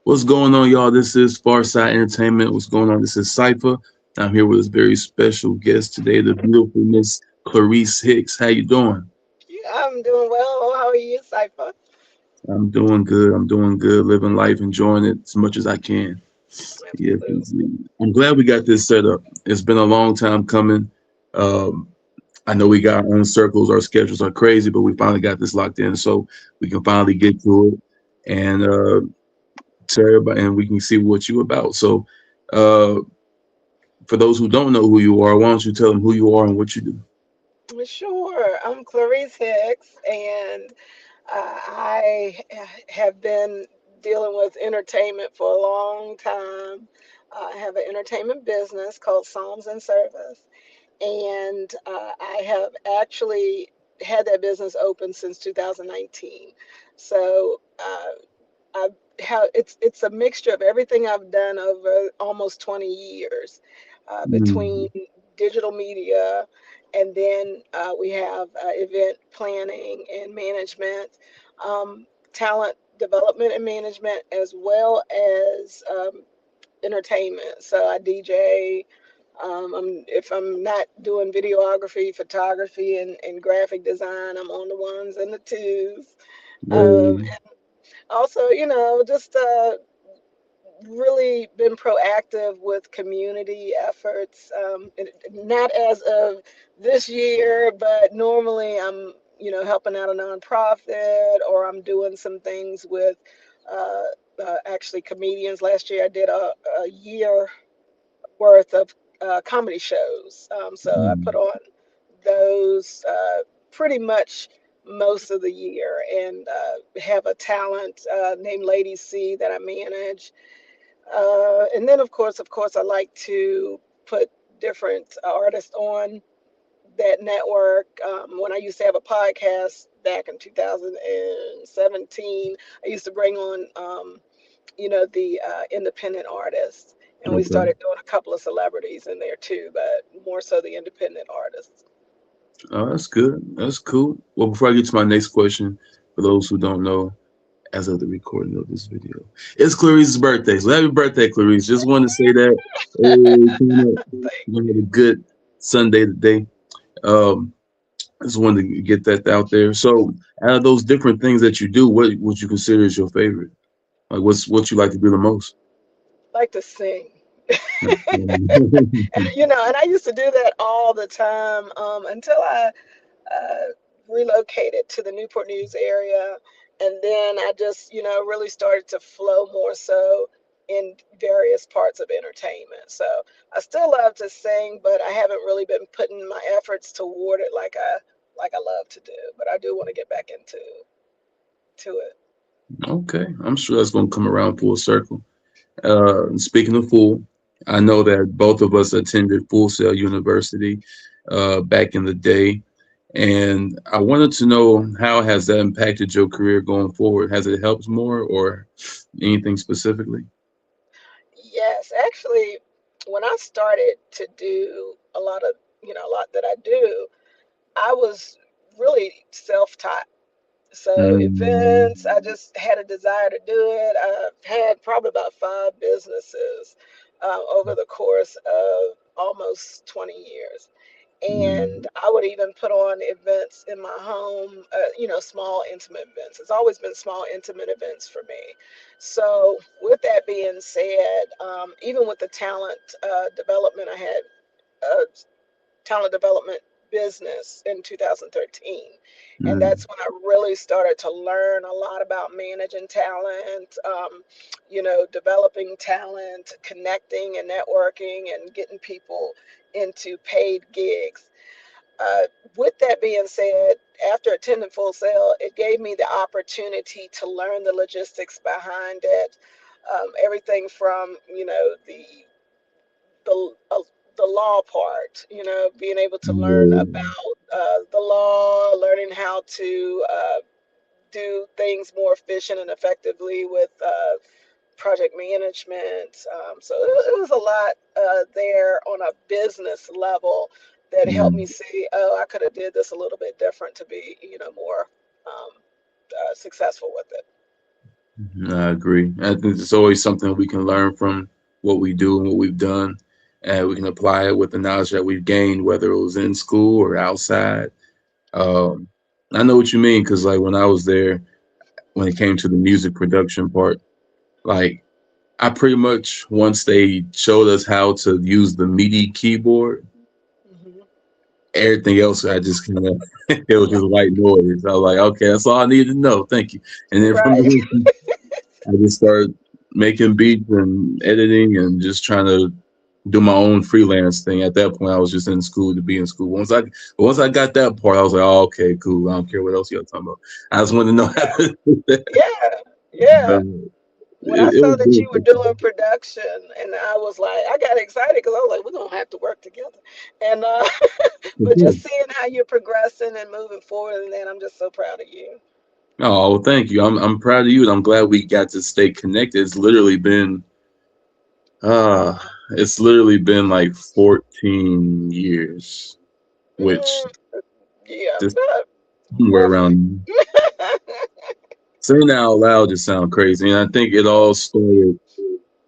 What's going on, y'all? This is Farside Entertainment. What's going on? This is Cypher. I'm here with a very special guest today, the beautiful Miss Clarise Hicks. How you doing? Yeah, I'm doing well. How are you, Cypher? I'm doing good. I'm doing good. Living life, enjoying it as much as I can. Yes, Absolutely. indeed. I'm glad we got this set up. It's been a long time coming. Um, I know we got our own circles, our schedules are crazy, but we finally got this locked in, so we can finally get to it and tell everybody, and we can see what you about. So. Uh, for those who don't know who you are, why don't you tell them who you are and what you do? Sure. I'm Clarice Hicks, and have been dealing with entertainment for a long time. I have an entertainment business called Psalms and Service, and I have actually had that business open since 2019. So I it's a mixture of everything I've done over almost 20 years, between Mm, digital media, and then we have event planning and management, talent development and management, as well as entertainment. So I DJ. If I'm not doing videography, photography, and graphic design, I'm on the ones and the twos. Um, hey, Also, just really been proactive with community efforts. Not as of this year, but normally I'm, helping out a nonprofit, or I'm doing some things with uh, actually comedians. Last year I did a year worth of comedy shows. So I put mm, on those pretty much most of the year, and have a talent named Lady C that I manage. And then, of course, I like to put different artists on that network. When I used to have a podcast back in 2017, I used to bring on, the independent artists. And we okay. started doing a couple of celebrities in there too, but more so the independent artists. Oh, that's good. That's cool. Well, before I get to my next question, for those who don't know, as of the recording of this video, it's Clarice's birthday. So happy birthday, Clarice. Just wanted to say that. Hey, you had a good Sunday today. Um, I just wanted to get that out there. So, out of those different things that you do, what would you consider is your favorite? Like, what's what you like to do the most? Like to sing. And I used to do that all the time, until I uh, relocated to the Newport News area. And then I just, really started to flow more so in various parts of entertainment. So I still love to sing, but I haven't really been putting my efforts toward it like I love to do. But I do want to get back into it. Okay, I'm sure that's going to come around full circle. Speaking of Full, I know that both of us attended Full Sail University back in the day, and I wanted to know how has that impacted your career going forward? Has it helped more or anything specifically? Yes, actually, when I started to do a lot that I do, I was really self-taught. So Mm, events, I just had a desire to do it. I've had probably about five businesses over the course of almost 20 years. And mm, I would even put on events in my home, small, intimate events. It's always been small, intimate events for me. So, with that being said, even with the talent development, I had a talent development business in 2013. And mm, that's when I really started to learn a lot about managing talent, developing talent, connecting and networking, and getting people into paid gigs. Uh, with that being said, after attending Full Sail, it gave me the opportunity to learn the logistics behind it. Everything from, the the law part, being able to learn yeah, about the law, learning how to do things more efficient and effectively with project management. So it was a lot there on a business level that helped me mm. see, oh, I could have did this a little bit different to be, more successful with it. I agree. I think it's always something we can learn from what we do and what we've done, and we can apply it with the knowledge that we've gained, whether it was in school or outside. Um, I know what you mean because, like, when I was there, when it came to the music production part, like, I pretty much once they showed us how to use the MIDI keyboard, Hmm. everything else I just kind of it was just white noise. I was like, okay, that's all I needed to know. Thank you. And then from Right. there, I just started making beats and editing and just trying to do my own freelance thing. At that point, I was just in school to be in school. Once I got that part, I was like, oh, okay, cool. I don't care what else y'all talking about. I just wanted to know how Yeah. to do that. Yeah. Yeah. Um, When I it saw was that good. you were doing production, and I was like, I got excited because I was like, we're gonna have to work together. And but just seeing how you're progressing and moving forward, and then I'm just so proud of you. Oh, well, thank you. I'm proud of you, and I'm glad we got to stay connected. Uh, it's literally been like 14 years, which Mm, yeah, just somewhere roughly. around. Saying that out loud just sound crazy, and I think it all started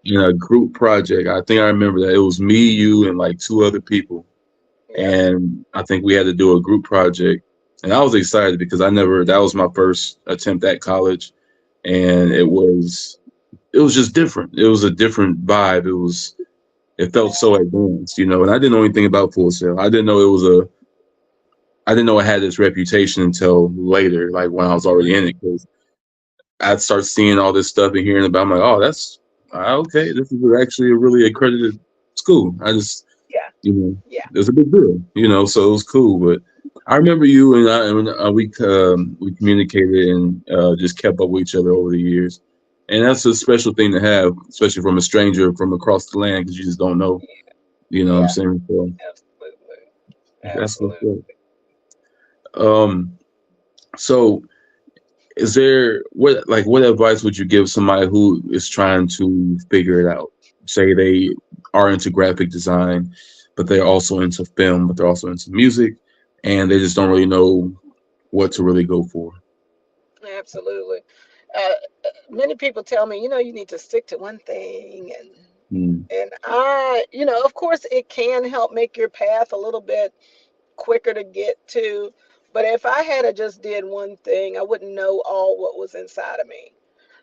in a group project. I think I remember that it was me, you, and like two other people, Yep. and I think we had to do a group project, and I was excited because I never that was my first attempt at college, and Hmm. it was just different. It was a different vibe. It felt so advanced, and I didn't know anything about Full Sail. I didn't know it had this reputation until later, like when I was already in it, because I'd start seeing all this stuff and hearing about. It. I'm like, oh, that's okay. This is actually a really accredited school. I just, Yeah. you know, Yeah. it was a big deal, so it was cool. But I remember you and we communicated and just kept up with each other over the years, and that's a special thing to have, especially from a stranger from across the land, because you just don't know. You know what I'm Yeah. saying? So Absolutely. that's what's Absolutely. up. Um, so is there what advice would you give somebody who is trying to figure it out? Say they are into graphic design, but they're also into film, but they're also into music, and they just don't really know what to really go for. Absolutely. Uh, Many people tell me, you need to stick to one thing, Mm, and of course, it can help make your path a little bit quicker to get to. But if I had a just did one thing, I wouldn't know all what was inside of me.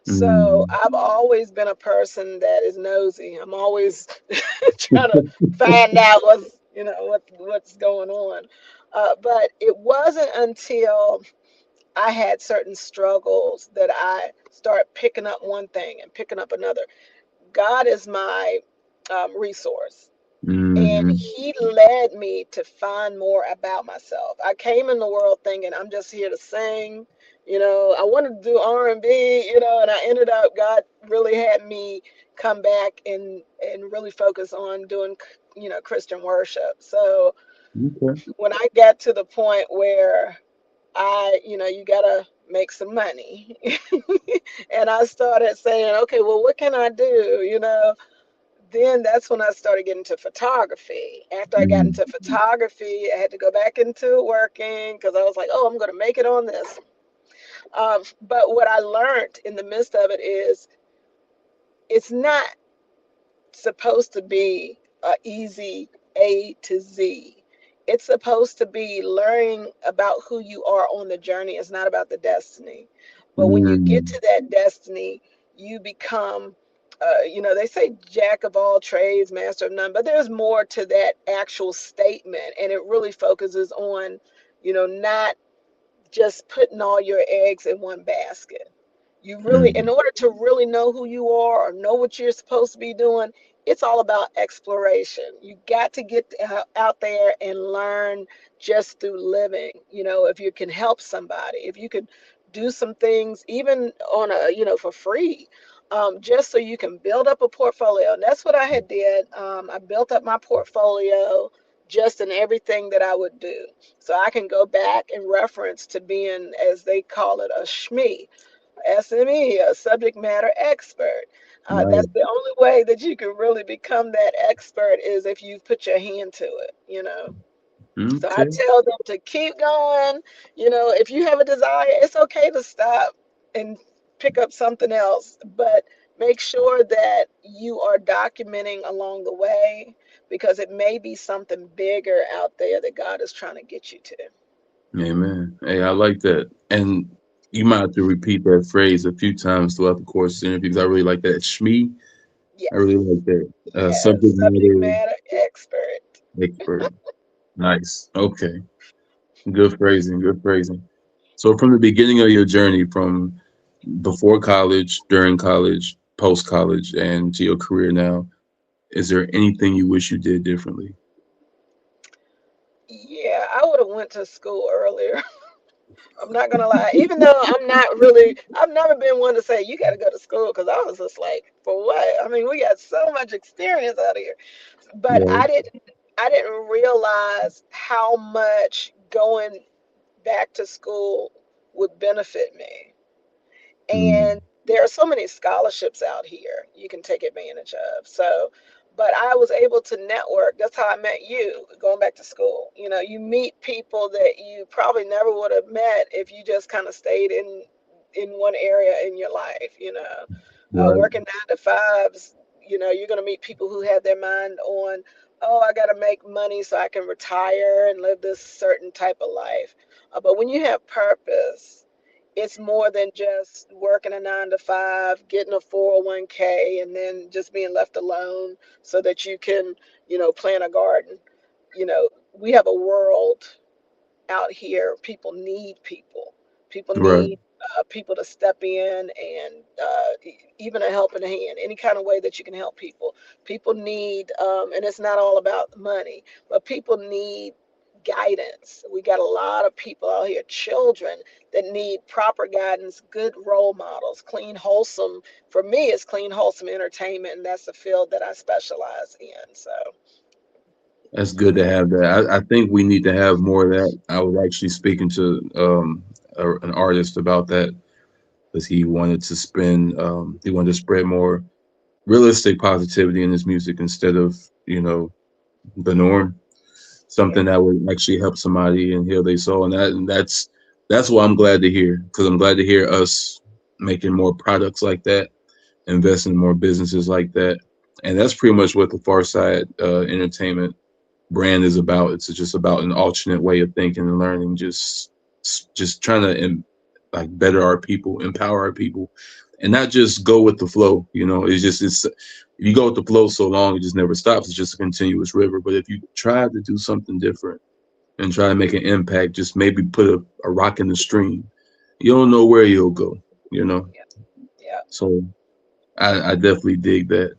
So mm, I've always been a person that is nosy. I'm always trying to find out what's going on. But it wasn't until I had certain struggles that I start picking up one thing and picking up another. God is my resource, and mm, he led me to find more about myself. I came in the world thinking I'm just here to sing. I wanted to do R&B, and I ended up God really had me come back and really focus on doing Christian worship. So okay. when I got to the point where you gotta make some money. And I started saying, okay, well, what can I do? Then that's when I started getting into photography. After I got Mm, into photography, I had to go back into working because I was like, oh, I'm going to make it on this. But what I learned in the midst of it is it's not supposed to be a easy A to Z. It's supposed to be learning about who you are on the journey. It's not about the destiny. But when you get mm, to that destiny, you become, they say jack of all trades, master of none, but there's more to that actual statement. And it really focuses on, not just putting all your eggs in one basket. You really, in mm, order to really know who you are or know what you're supposed to be doing, it's all about exploration. You got to get out there and learn just through living. If you can help somebody, if you could do some things, even on for free, just so you can build up a portfolio. And that's what I had did. I built up my portfolio just in everything that I would do. So I can go back and reference to being, as they call it, a SME, SME, a subject matter expert. That's right. the only way that you can really become that expert is if you put your hand to it. So I Okay. tell them to keep going. If you have a desire, it's okay to stop and pick up something else. But make sure that you are documenting along the way, because it may be something bigger out there that God is trying to get you to. Amen. Hey, I like that. And you might have to repeat that phrase a few times throughout the course of the interview because I really like that. Shmi, I Yes, really like that. yes, Subject subject matter matter expert. expert. Nice. Okay. Good phrasing. Good phrasing. So, from the beginning of your journey, from before college, during college, post college, and to your career now, is there anything you wish you did differently? Yeah, I would have went to school earlier. I'm not gonna lie. Even though I'm not really, I've never been one to say you got to go to school, because I was just like, for what? I mean, we got so much experience out here, but Right. I didn't realize how much going back to school would benefit me. And Mm, there are so many scholarships out here you can take advantage of. So, but I was able to network. That's how I met you, going back to school. You know, you meet people that you probably never would have met if you just kind of stayed in one area in your life. right. Working 9 to 5s. You're going to meet people who have their mind on, oh, I got to make money so I can retire and live this certain type of life. But when you have purpose, it's more than just working a 9 to 5, getting a 401k, and then just being left alone so that you can, plant a garden. We have a world out here. People need people. People Right. need people to step in, and even a helping hand, any kind of way that you can help people. People need, and it's not all about money, but people need guidance. We got a lot of people out here, children, that need proper guidance, good role models, clean, wholesome. For me, it's clean, wholesome entertainment, and that's the field that I specialize in. So, That's good to have that. I think we need to have more of that. I was actually speaking to an artist about that because he wanted to spread more realistic positivity in his music instead of, you know, the norm. yeah, Something that would actually help somebody and heal their soul. And that's what I'm glad to hear because I'm glad to hear us making more products like that, investing in more businesses like that. And that's pretty much what the Far Side Entertainment brand is about. It's just about an alternate way of thinking and learning. Just trying to like better our people, empower our people, and not just go with the flow. It's if you go with the flow so long, it just never stops. It's just a continuous river. But if you try to do something different and try to make an impact, just maybe put a rock in the stream. You don't know where you'll go. You know, yeah, yeah. so I definitely dig that.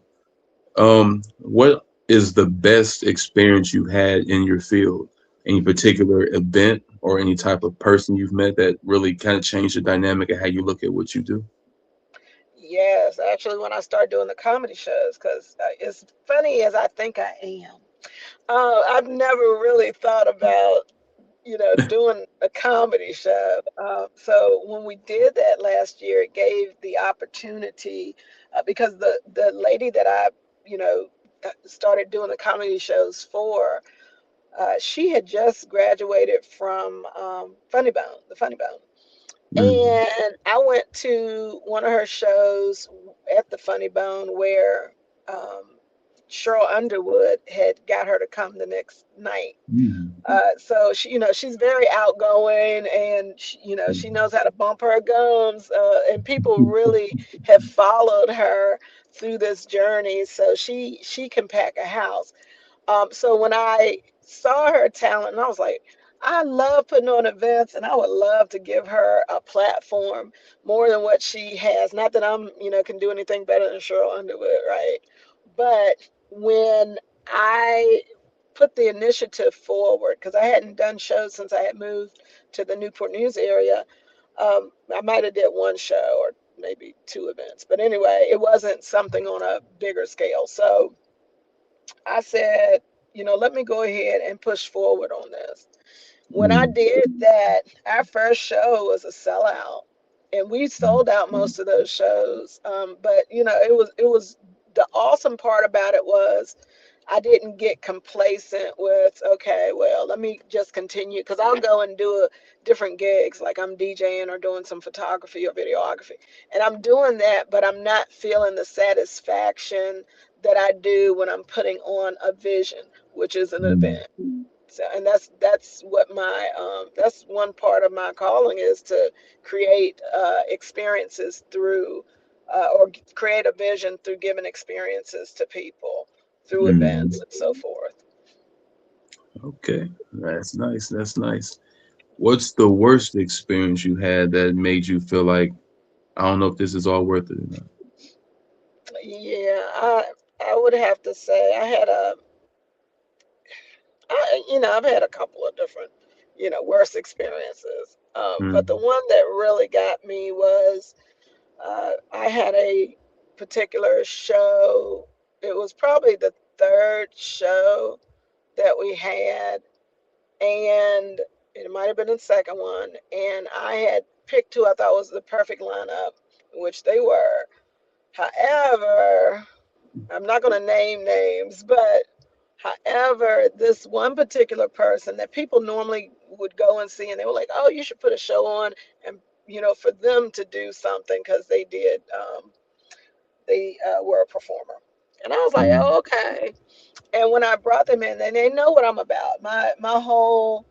What is the best experience you've had in your field? Any particular event or any type of person you've met that really kind of changed the dynamic of how you look at what you do? Yes, actually, when I started doing the comedy shows, because as funny as I think I am, I've never really thought about, doing a comedy show. So when we did that last year, it gave the opportunity, because the lady that I, you know, started doing the comedy shows for, she had just graduated from the Funny Bone. Mm, And I went to one of her shows at the Funny Bone where um, Cheryl Underwood had got her to come the next night. mm, So she's very outgoing, and she knows how to bump her gums, and people really have followed her through this journey. So she can pack a house. So when I saw her talent, and I was like, I love putting on events, and I would love to give her a platform more than what she has. Not that I'm, can do anything better than Cheryl Underwood, right? But when I put the initiative forward, because I hadn't done shows since I had moved to the Newport News area, I might have did one show or maybe two events, but anyway, it wasn't something on a bigger scale. So I said, let me go ahead and push forward on this. When I mm, did that, our first show was a sellout, and we sold out most of those shows. But it was the awesome part about it was I didn't get complacent with, okay, well, let me just continue because I'll go and do different gigs, like I'm DJing or doing some photography or videography, and I'm doing that, but I'm not feeling the satisfaction that I do when I'm putting on a vision, which is an Mm, event. So, and that's what my that's one part of my calling is to create experiences through create a vision through giving experiences to people through events mm. and so forth. Okay, that's nice. That's nice. What's the worst experience you had that made you feel like I don't know if this is all worth it or not? Yeah, I would have to say I had a I've had a couple of different worst experiences, but the Mm, one that really got me was I had a particular show. It was probably the third show that we had, and it might have been the second one. And I had picked who I thought was the perfect lineup, which they were. However, I'm not going to name names, but however, this one particular person that people normally would go and see, and they were like, "Oh, you should put a show on," and for them to do something because they did. They were a performer. And I was like, mm, oh, okay. And when I brought them in, and they know what I'm about. My whole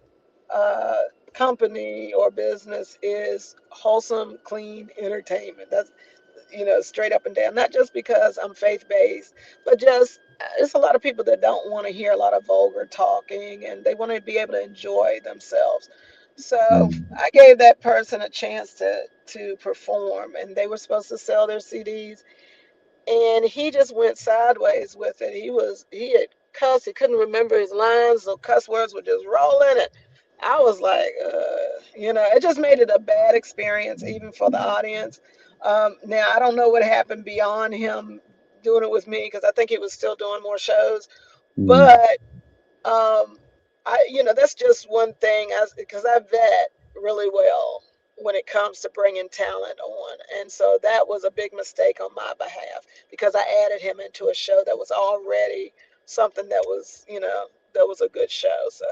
uh, company or business is wholesome, clean entertainment. That's straight up and down. Not just because I'm faith based, but just it's a lot of people that don't want to hear a lot of vulgar talking, and they want to be able to enjoy themselves. So mm, I gave that person a chance to perform, and they were supposed to sell their CDs, and he just went sideways with it. He had cussed. He couldn't remember his lines, so cuss words were just rolling. And I was like, it just made it a bad experience, even for the audience. Now I don't know what happened beyond him doing it with me because I think he was still doing more shows. mm, But um, that's just one thing as because I vet really well when it comes to bringing talent on. And so that was a big mistake on my behalf because I added him into a show that was already something that was a good show. So,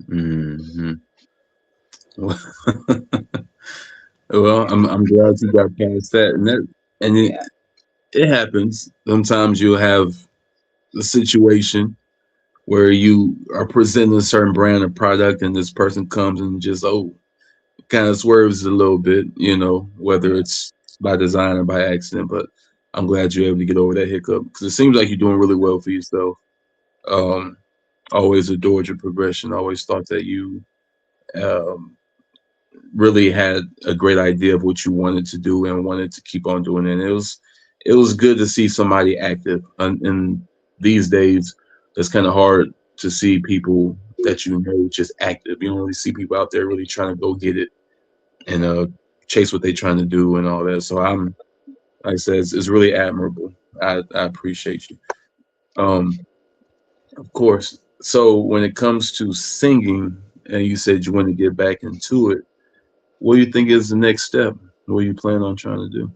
mm. Well, I'm glad you got past that, and yeah. it happens. Sometimes you'll have a situation where you are presenting a certain brand of product, and this person comes and just kind of swerves a little bit, whether it's by design or by accident. But I'm glad you're able to get over that hiccup because it seems like you're doing really well for yourself. Um, always adored your progression. Always thought that you um, really had a great idea of what you wanted to do and wanted to keep on doing it. And it was good to see somebody active. And these days, it's kind of hard to see people that just active. You don't really see people out there really trying to go get it and chase what they're trying to do and all that. So like I said, it's really admirable. I appreciate you. Um, of course. So when it comes to singing, and you said you want to get back into it, what do you think is the next step? What you plan on trying to do?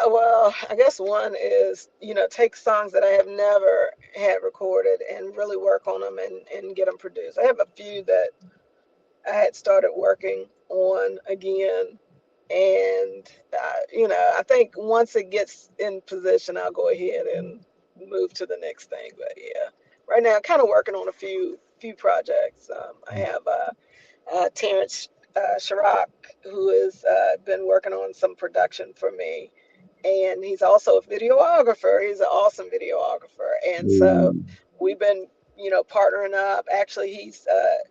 Well, I guess one is, take songs that I have never had recorded and really work on them and get them produced. I have a few that I had started working on again. And, I think once it gets in position, I'll go ahead and move to the next thing. But yeah, right now, kind of working on a few projects. I have Terrence Sharrock, who has been working on some production for me. And he's also a videographer. He's an awesome videographer. And so Mm, we've been, partnering up. Actually,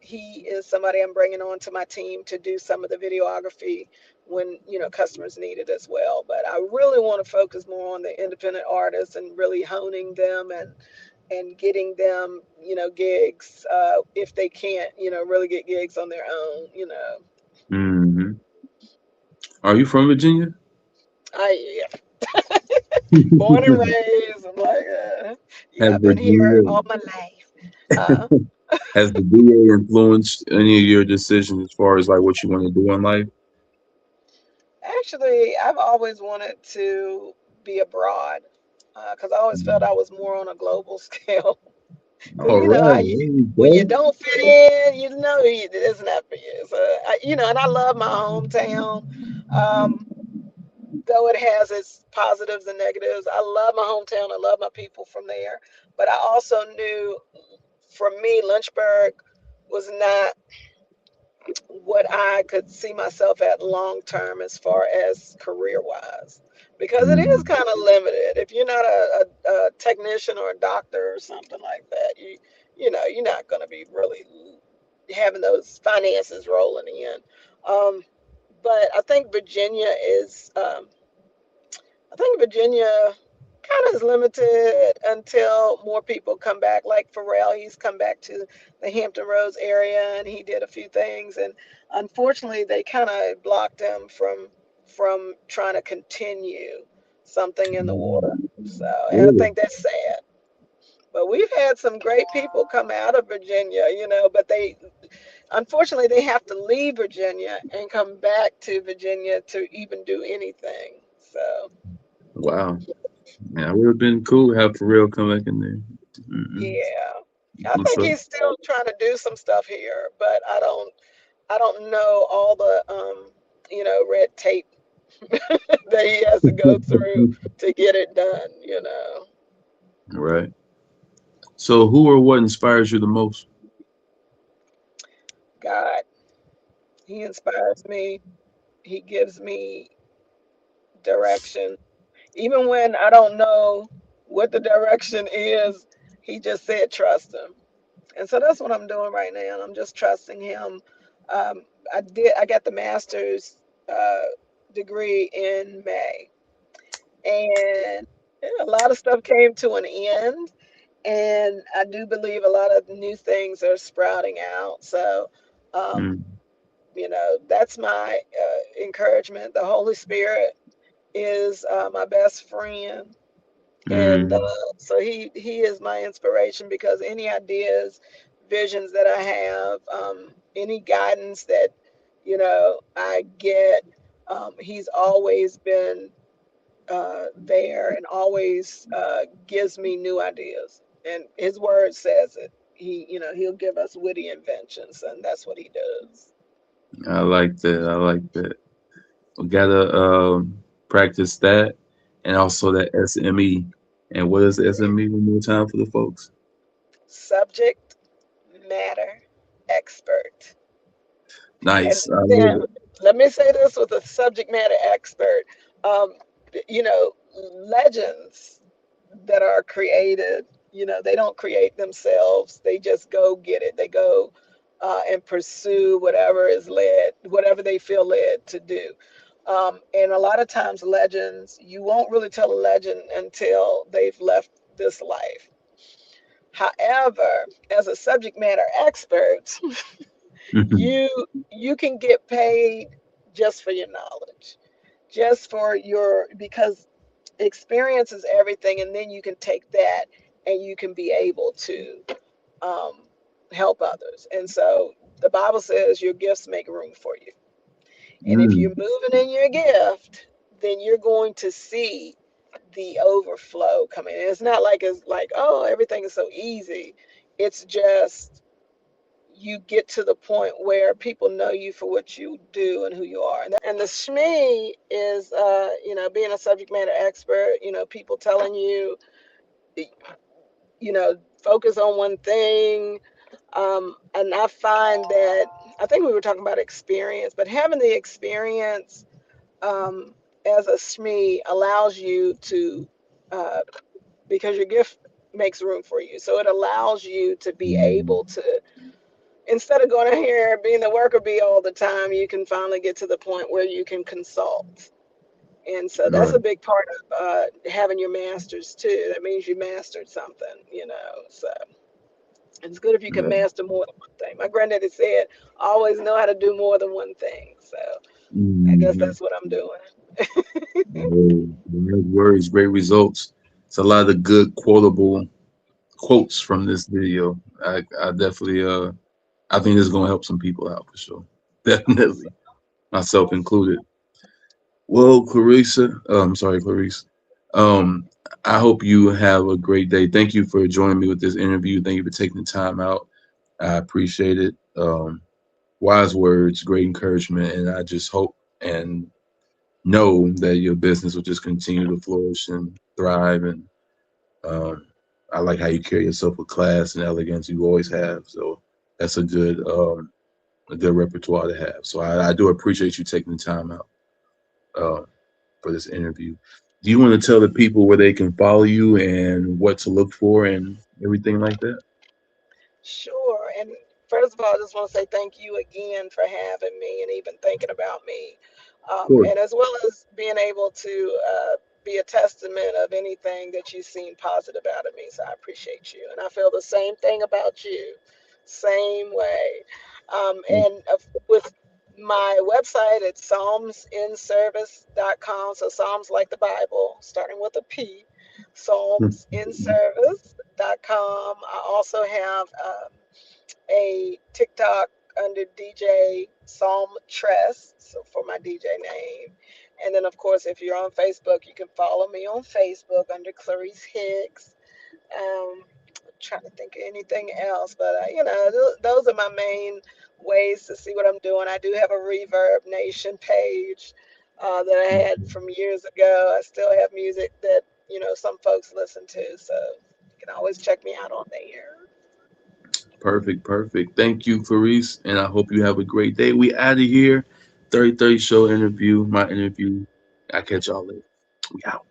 he is somebody I'm bringing on to my team to do some of the videography when customers need it as well. But I really want to focus more on the independent artists and really honing them and getting them gigs if they can't really get gigs on their own. hmm. Are you from Virginia? I Yeah, born and raised. I'm like, yeah, Has I've been here Virginia all my life. Uh, has the VA influenced any of your decisions as far as like what you want to do in life? Actually, I've always wanted to be abroad. because I always felt I was more on a global scale. Because All you know right, how there you, you when you go. don't fit in, it's not for you. So and I love my hometown. Um, though it has its positives and negatives, I love my hometown. I love my people from there. But I also knew, for me, Lynchburg was not what I could see myself at long term as far as career wise, because it is Mm, kind of limited. If you're not a technician or a doctor or something like that, you're not going to be really having those finances rolling in. Um, but I think Virginia kind of is limited until more people come back. Like Pharrell, he's come back to the Hampton Roads area and he did a few things. And unfortunately, they kind of blocked him from trying to continue something in the water. So, and I really? think that's sad. But we've had some great people come out of Virginia, but unfortunately, they have to leave Virginia and come back to Virginia to even do anything. So, Wow. Yeah, it would have been cool to have Pharrell come back in there. Mm-mm. yeah. I What's think up? he's still trying to do some stuff here, but I don't know all the red tape that he has to go through to get it done. Right. So, who or what inspires you the most? God, he inspires me. He gives me direction. Even when I don't know what the direction is, he just said trust him. And so that's what I'm doing right now. I'm just trusting him. I got the master's uh, degree in May, and a lot of stuff came to an end. And I do believe a lot of new things are sprouting out. So, um, Mm, that's my encouragement. The Holy Spirit is my best friend, and mm, so he is my inspiration, because any ideas, visions that I have, any guidance that I get, he's always been there and always gives me new ideas, and his word says it. He'll give us witty inventions, and that's what he does. I like that. I like that. We gotta practice that and also that SME. And what is SME one more time for the folks? Subject matter expert. And Nice. I then love it. let me say this with a subject matter expert. Um, you know, Legends that are created, they don't create themselves. They just go get it. They go and pursue whatever they feel led to do. And a lot of times, legends, you won't really tell a legend until they've left this life. However, as a subject matter expert, you can get paid just for your knowledge, just for your because experience is everything, and then you can take that and you can be able to um, help others. And so the Bible says your gifts make room for you, and if you're Mm, moving in your gift, then you're going to see the overflow coming. And it's not like oh, everything is so easy. It's just you get to the point where people know you for what you do and who you are. And the SME is, being a subject matter expert, people telling you, focus on one thing. And I find that, I think we were talking about experience, but having the experience um, as a SME allows you to, uh, because your gift makes room for you. So it allows you to be able mm, to, instead of going in here being the worker bee all the time, you can finally get to the point where you can consult. And so that's a right. big part of having your master's too. That means you mastered something. So it's good if you can Right. master more than one thing. My granddaddy said, always know how to do more than one thing. So I guess Mm, that's what I'm doing. great words, great results. It's a lot of good quotable quotes from this video. I definitely I think this is gonna help some people out for sure. Awesome. Definitely, myself included. Well, Clarissa, I'm sorry, Clarice. Um, I hope you have a great day. Thank you for joining me with this interview. Thank you for taking the time out. I appreciate it. Wise words, great encouragement, and I just hope and know that your business will just continue to flourish and thrive. And um, I like how you carry yourself with class and elegance. You always have. So that's a good repertoire to have. So I do appreciate you taking the time out uh, for this interview. Do you want to tell the people where they can follow you and what to look for and everything like that? Sure. And first of all, I just want to say thank you again for having me and even thinking about me. Of course. And as well as being able to be a testament of anything that you've seen positive out of me. So I appreciate you. And I feel the same thing about you. Same way. With my website, it's psalmsinservice.com. So Psalms like the Bible, starting with a P, psalmsinservice.com. I also have a TikTok under DJ Psalm Tress, so for my DJ name. And then, of course, if you're on Facebook, you can follow me on Facebook under Clarise Hicks. Trying to think of anything else, but those are my main ways to see what I'm doing. I do have a Reverb Nation page that I had from years ago. I still have music that some folks listen to, so you can always check me out on there. Perfect, perfect. Thank you, Clarice, and I hope you have a great day. We out of here. 3030 show interview, my interview. I catch y'all later. We out.